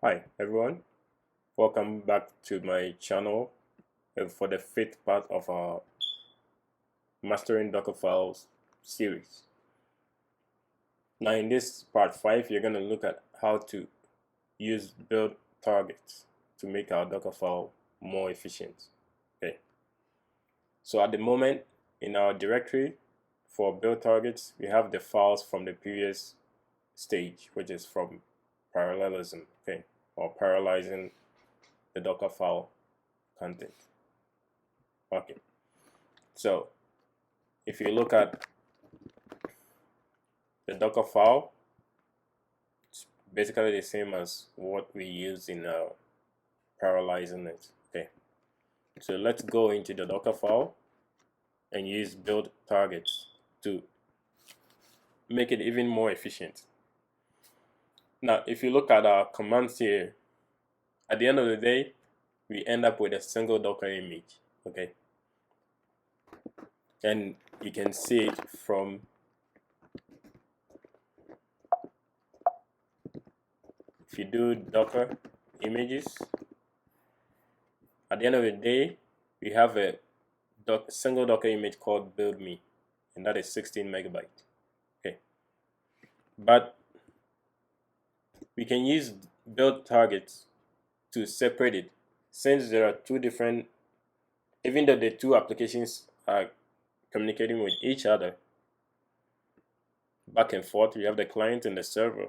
Hi everyone, welcome back to my channel for the fifth part of our Mastering Dockerfile series. Now in this part 5, you're going to look at how to use build targets to make our Dockerfile more efficient. Okay. So at the moment in our directory for build targets, we have the files from the previous stage, which is from parallelism, okay, or parallelizing the Dockerfile content. Okay, so if you look at the Dockerfile, it's basically the same as what we use in parallelizing it. Okay, so let's go into the Dockerfile and use build targets to make it even more efficient. Now, if you look at our commands here, at the end of the day, we end up with a single Docker image. Okay, and you can see it from if you do Docker images. At the end of the day, we have a single Docker image called build me, and that is 16 megabytes. Okay, but we can use build targets to separate it, since there are two different, even though the two applications are communicating with each other back and forth, we have the client and the server.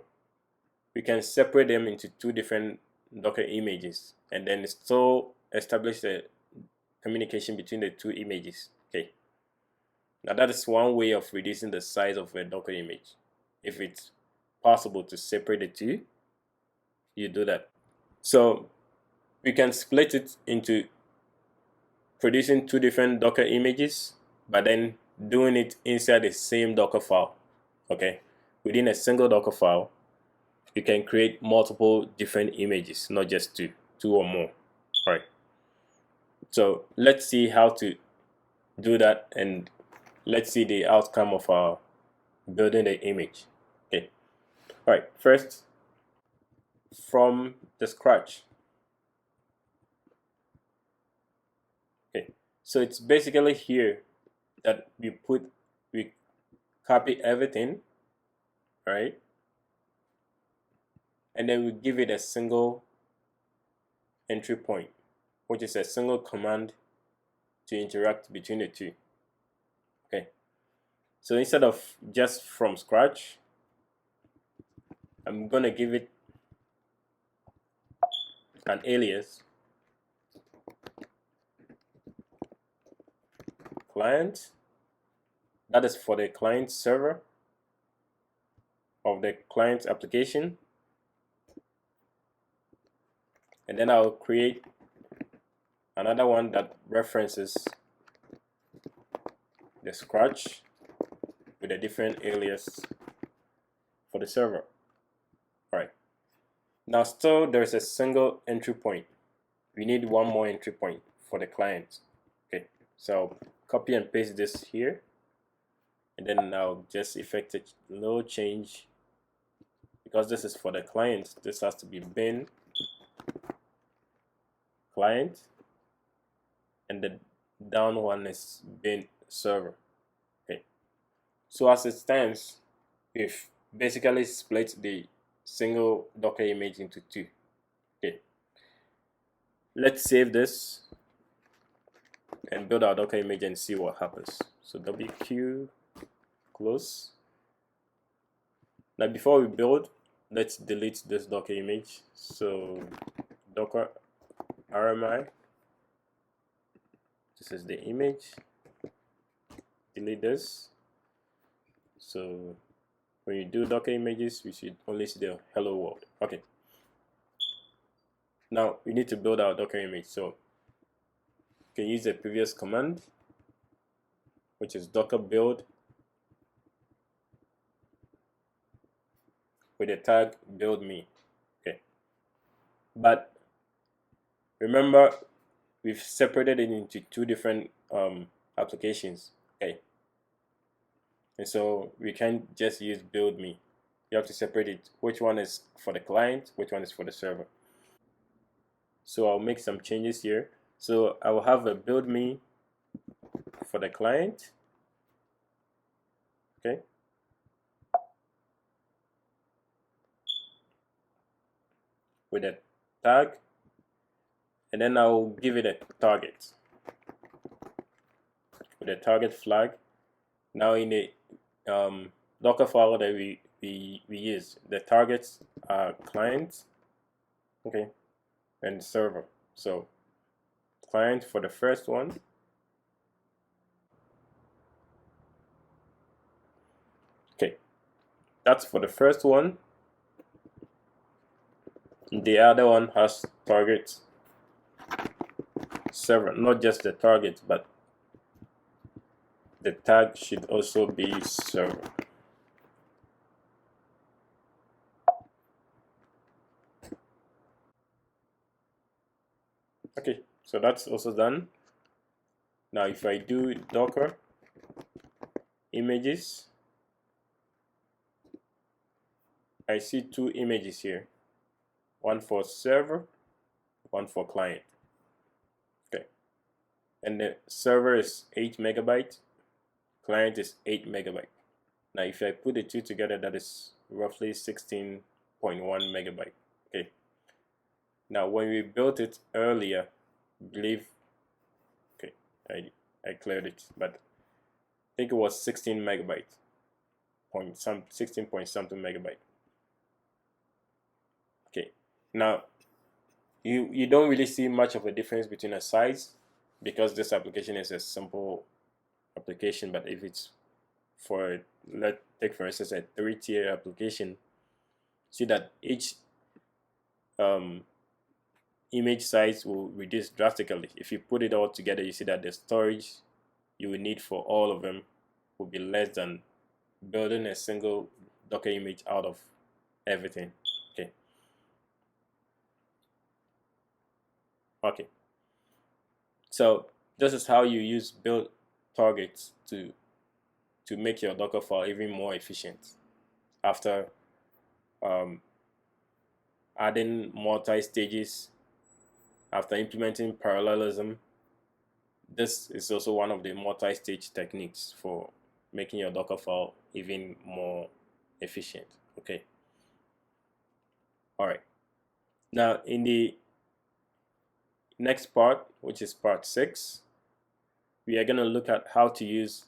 We can separate them into two different Docker images and then still establish the communication between the two images. Okay, now that is one way of reducing the size of a Docker image. If it's possible to separate the two, you do that. So we can split it into producing two different Docker images, but then doing it inside the same Docker file. Okay, within a single Docker file, you can create multiple different images, not just two or more. All right. So let's see how to do that, and let's see the outcome of our building the image. Okay. All right. First, from the scratch. Okay. So it's basically here that we copy everything, right? And then we give it a single entry point, which is a single command to interact between the two. Okay. So instead of just from scratch, I'm going to give it an alias client. That is for the client server of the client application. And then I'll create another one that references the scratch with a different alias for the server. All right. Now still there's a single entry point. We need one more entry point for the client. Okay. So copy and paste this here. And then I'll just effect a little change. Because this is for the client, this has to be bin client, and the down one is bin server. Okay, so as it stands, we've basically split the single Docker image into two. Okay, let's save this and build our Docker image and see what happens. So WQ close. Now before we build, let's delete this Docker image. So Docker RMI, this is the image, delete this. So when you do Docker images, we should only see the hello world. Okay, now we need to build our Docker image. So you can use the previous command, which is docker build with the tag build me. Okay, but remember, we've separated it into two different applications. Okay, and so we can't just use build me. You have to separate it. Which one is for the client? Which one is for the server? So I'll make some changes here. So I will have a build me for the client. Okay. With a tag, and then I'll give it a target with a target flag. Now in the Dockerfile that we use, the targets are client, okay, and server. So client for the first one. Okay, that's for the first one. The other one has target server, not just the target, but the tag should also be server. Okay, so that's also done. Now if I do Docker images, I see two images here, one for server, one for client. Okay, and the server is 8 megabyte, client is 8 megabyte. Now if I put the two together, that is roughly 16.1 megabyte. Okay, now when we built it earlier, I believe, okay, I cleared it, but I think it was 16 megabyte, 16 point something megabyte. Okay, now you don't really see much of a difference between a size, because this application is a simple application. But if it's for, let's take for instance a 3-tier application, see that each image size will reduce drastically. If you put it all together, you see that the storage you will need for all of them will be less than building a single Docker image out of everything. Okay, so this is how you use build targets to make your Dockerfile even more efficient after adding multi-stages, after implementing parallelism. This is also one of the multi-stage techniques for making your Dockerfile even more efficient. Okay. All right. Now in the next part, which is part 6, we are going to look at how to use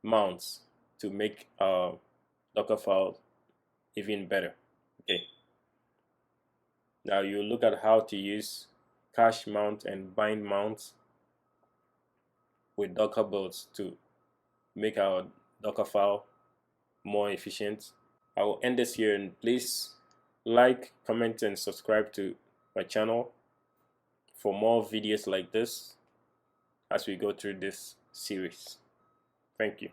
mounts to make our Dockerfile even better. Okay. Now you look at how to use cache mount and bind mounts with Docker builds to make our Dockerfile more efficient. I will end this here, and please like, comment, and subscribe to my channel for more videos like this as we go through this series. Thank you.